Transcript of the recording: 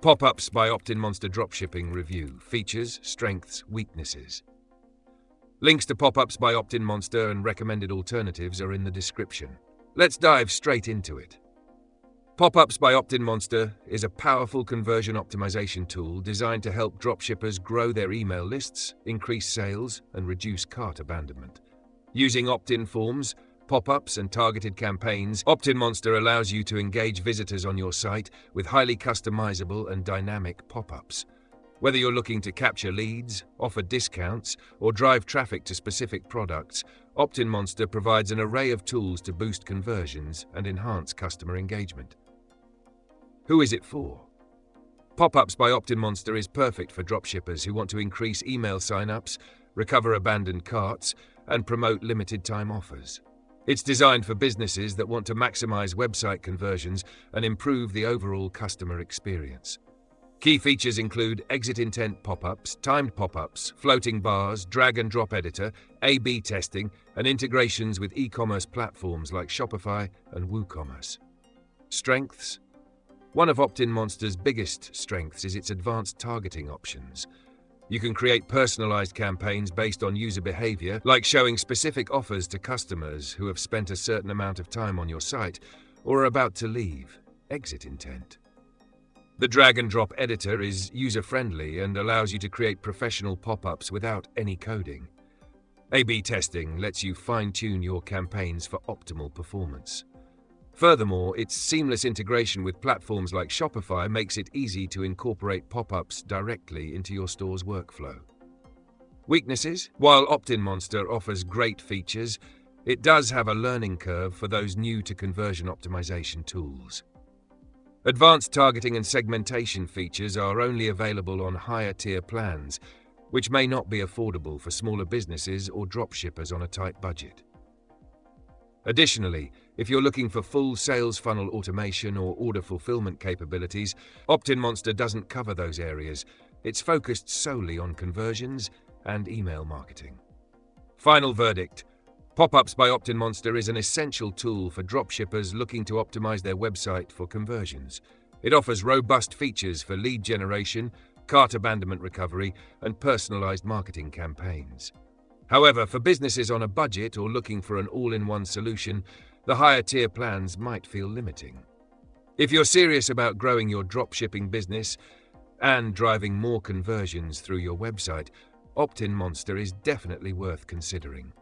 Pop-ups by OptinMonster Dropshipping review. Features, strengths, weaknesses. Links to Pop-ups by OptinMonster and recommended alternatives are in the description. Let's dive straight into it. Pop-ups by OptinMonster is a powerful conversion optimization tool designed to help dropshippers grow their email lists, increase sales, and reduce cart abandonment. Using opt-in forms, pop-ups, and targeted campaigns, OptinMonster allows you to engage visitors on your site with highly customizable and dynamic pop-ups. Whether you're looking to capture leads, offer discounts, or drive traffic to specific products, OptinMonster provides an array of tools to boost conversions and enhance customer engagement. Who is it for? Pop-ups by OptinMonster is perfect for dropshippers who want to increase email sign-ups, recover abandoned carts, and promote limited-time offers. It's designed for businesses that want to maximize website conversions and improve the overall customer experience. Key features include exit intent pop-ups, timed pop-ups, floating bars, drag-and-drop editor, A/B testing, and integrations with e-commerce platforms like Shopify and WooCommerce. Strengths. One of OptinMonster's biggest strengths is its advanced targeting options. You can create personalized campaigns based on user behavior, like showing specific offers to customers who have spent a certain amount of time on your site or are about to leave. Exit intent. The drag-and-drop editor is user-friendly and allows you to create professional pop-ups without any coding. A/B testing lets you fine-tune your campaigns for optimal performance. Furthermore, its seamless integration with platforms like Shopify makes it easy to incorporate pop-ups directly into your store's workflow. Weaknesses. While OptinMonster offers great features, it does have a learning curve for those new to conversion optimization tools. Advanced targeting and segmentation features are only available on higher-tier plans, which may not be affordable for smaller businesses or dropshippers on a tight budget. Additionally, if you're looking for full sales funnel automation or order fulfillment capabilities, OptinMonster doesn't cover those areas. It's focused solely on conversions and email marketing. Final verdict. Pop-ups by OptinMonster is an essential tool for dropshippers looking to optimize their website for conversions. It offers robust features for lead generation, cart abandonment recovery, and personalized marketing campaigns. However, for businesses on a budget or looking for an all-in-one solution, the higher-tier plans might feel limiting. If you're serious about growing your dropshipping business and driving more conversions through your website, OptinMonster is definitely worth considering.